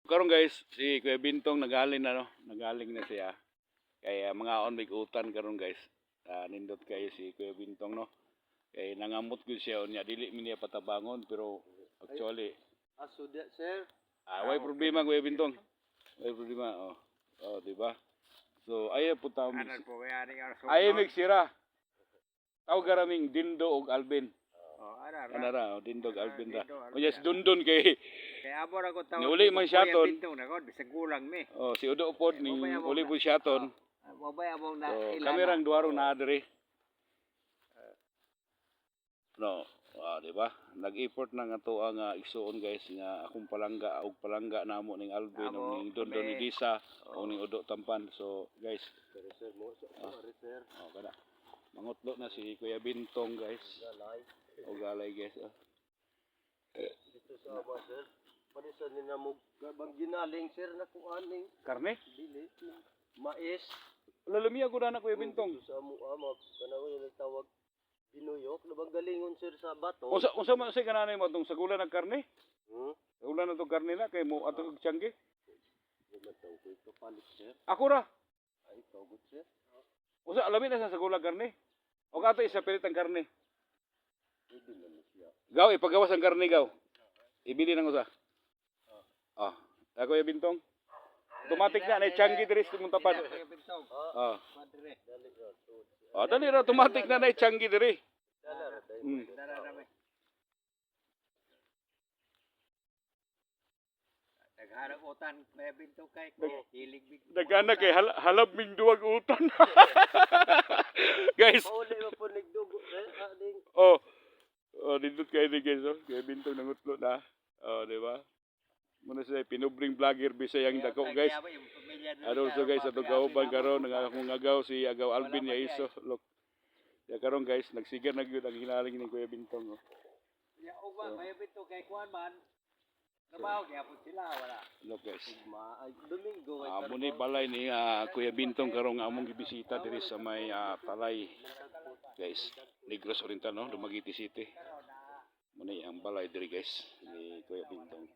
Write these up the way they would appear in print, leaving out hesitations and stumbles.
Karon guys, si Kuya Bintong nagaling na no, nagaling na siya. Kaya mga on utan karon guys. Nindot kayo si Kuya Bintong no. Kay nangamot ko siya unya dili mi niya patabangon pero actually Aso sir. way problema Kuya Bintong. Way problema di ba? So ayo po tawo mix. Ayo mixira. Taw garaming Dindo og Alvin. Anara, Dindo og Alvin ra. Unya si Dundon kay Abo ra ko tawo. ni uli man siyaton. Bintong na ko bisag gulang mi. Si Udo pod ni uli po siyaton. Mabay abong na So, ilan. kami rang duwaro na diri. No, di ba? Nag-effort na nga to ang igsuon guys nga akong palangga og palangga namo ning Alvin ug ning Dondon ni Disa o ning Udo Tampan. So, guys, Sir mo sir. kada. Mangutlo na si Kuya Bintong guys. Galay. O galay guys. Dito sa aba sir. Panisan ni na mo bang ginaling sir na kung aning Karne? dili. Mais. Lalamiya ko na Kuya Bintong. Dito sa mo amag kanawa yung tawag binuyok na bang galingon sir sa bato. Unsa man say kananay mo tong sagulan ng karne? Hmm? Sagulan na tong karne na kay mo ato og tiyanggi. Gumataw ko ito palit sir. Ako ra. Ay tawag sir. Usa alamin na sa sagulan karne. O ato isa pilit ang karne. Pwede na siya. Gaw ipagawas ang karne gaw. Ibili nang usa. Ako yung Bintong. Automatic na na tiyanggi diri sa mong tapan. Madre. Dali ra. Dali ra automatic na na tiyanggi diri. Nagharap utan may Bintong kay hilig big. Nagana kay halab ming duwag utan. Guys, Pauli mo po nagdugo sir. Ading. dindot kayo ni guys, kay Bintong nangutlo na. Di ba? Muna siya pinubring vlogger bisayang dako guys. Ano so guys ato kauban karon nga akong agaw si Agaw Alvin Yaiso. Look. Ya karon guys nagsigar na gyud ang hinaling ni Kuya Bintong. Ya uban may Bintong kay kuan man. Trabaho gyapon sila wala. Look guys. Domingo Amo ni balay ni Kuya Bintong karon nga among gibisita diri sa may Talay. Guys, Negros Oriental no, Dumaguete City. Muna ang balay diri guys ni Kuya Bintong.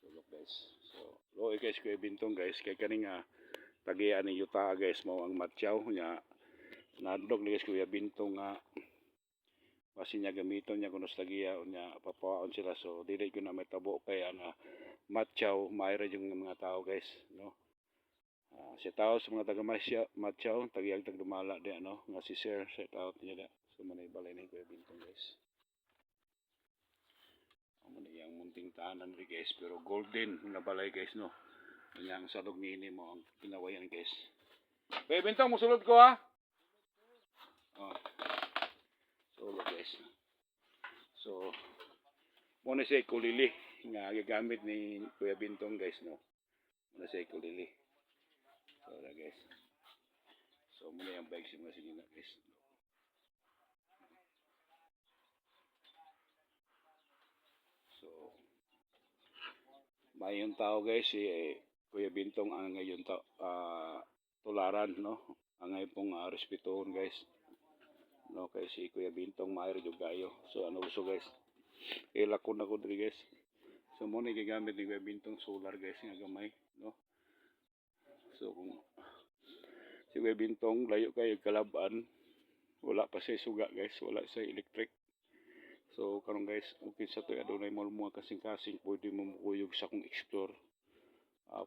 So look guys. So guys Kuya Bintong guys kay kaning tagian ni yuta guys mao ang matyaw nya nadlog ni guys Kuya Bintong nga kasi niya gamiton niya kuno sa tagiya nya papawaon sila so dili ko na may tabo kay ang matyaw mayra yung mga tao guys no. Si tao sa mga taga matyaw tagiyag tagdumala di ano nga si Sir set out niya da so manay balay ni Kuya Bintong guys. Yang munting tahanan rin guys pero golden nga balay guys no. Yang sadog niini mo ang kinawayan guys. Kuya Bintong musulod ko ha. Solo guys. So muna siya kulili nga gagamit ni Kuya Bintong guys no. Muna siya kulili. So guys. So muna yung bike siya sige na guys. Mayong tao guys si Kuya Bintong ang ngayon tularan no ang ngayon pong respetuhon guys no kay si Kuya Bintong mayro jud kayo so ano so guys ilakon ako diri guys so mo ni gigamit ni Kuya Bintong solar guys nga gamay no so kung si Kuya Bintong layo kayo kalaban wala pa siya suga guys wala siya electric. So karon guys, okay sa to adunay mo mga kasing-kasing pwede mo mukuyog sa kung explore.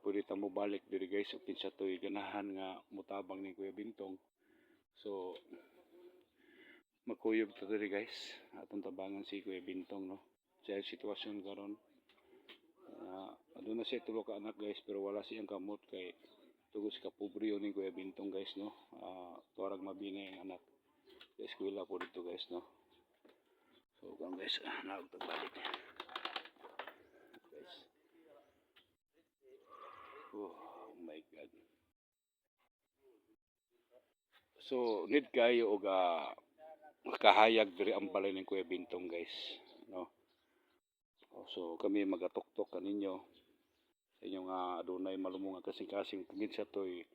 Pwede ta mo balik diri guys, okay sa to ganahan nga mutabang ni Kuya Bintong. So magkuyog ta diri guys, atong tabangan si Kuya Bintong no. Sa sitwasyon karon aduna siya tulo ka anak guys pero wala siyang kamot kay tugos ka pobreo ni Kuya Bintong guys no. Tuarag mabinay ang anak. Sa eskwela po dito guys no. So kung guys, naugtagbalik guys. Oh my god. So need kayo og makahayag diri ang balay ng Kuya Bintong guys no. So kami magatuktok kaninyo sa inyong adunay malumong nga kasing-kasing kinsa toy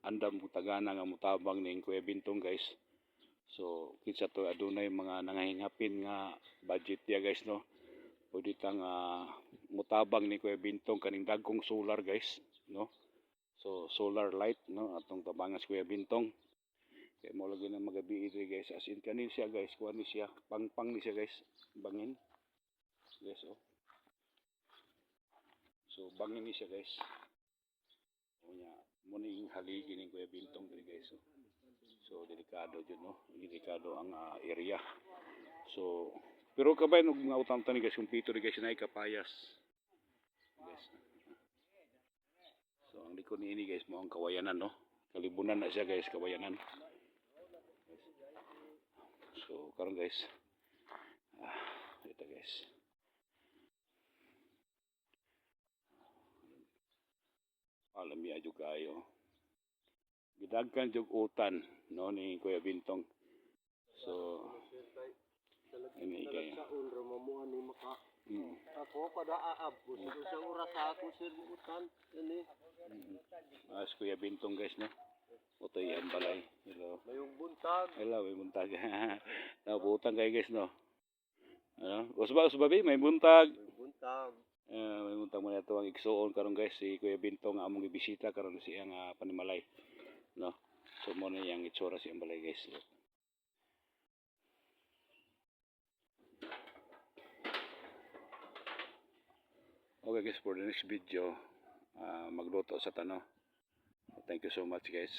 andam tagana nga mutabang ning Kuya Bintong guys. So kinsa to adunay mga nangahingapin nga budget ya guys no pwede tang mutabang ni Kuya Bintong kaning dagkong solar guys, no? So solar light, no, atong tabangan si Kuya Bintong. Kaya mo lagi na magabi ito guys, as in kanin siya guys, kuha ni siya, pang ni siya guys, bangin. Guys, oh. So bangin ni siya guys. O nya, muna yung haligi ni Kuya Bintong diri guys, oh. So delikado jud, no, delikado ang area. So pero kabay og mga utang tani guys, kumpito ni guys na kapayas. Guys. So ang likod ni ini guys mo ang kawayanan, no. Kalibunan na siya guys, kawayanan. So karon guys. Ito guys. Alam niya jud kayo. Gidagkan jud utan, no, ni Kuya Bintong. So ini kay Sa unra mamuan ni maka. Ako kada aabot sa oras ako sir utan ini. As Kuya Bintong guys, no. Otoy ang balay. Hello. Mayong buntag. Hello, may buntag. Nabutan kayo guys, no. Ano? Usbabi, may buntag. Buntag. May buntag mo na ito ang igsuon karon guys, si Kuya Bintong nga among ibisita karon siyang panimalay, no. So mo na yang itsura siyang balay guys. Okay guys, for the next video, magluto sa tano. Thank you so much guys.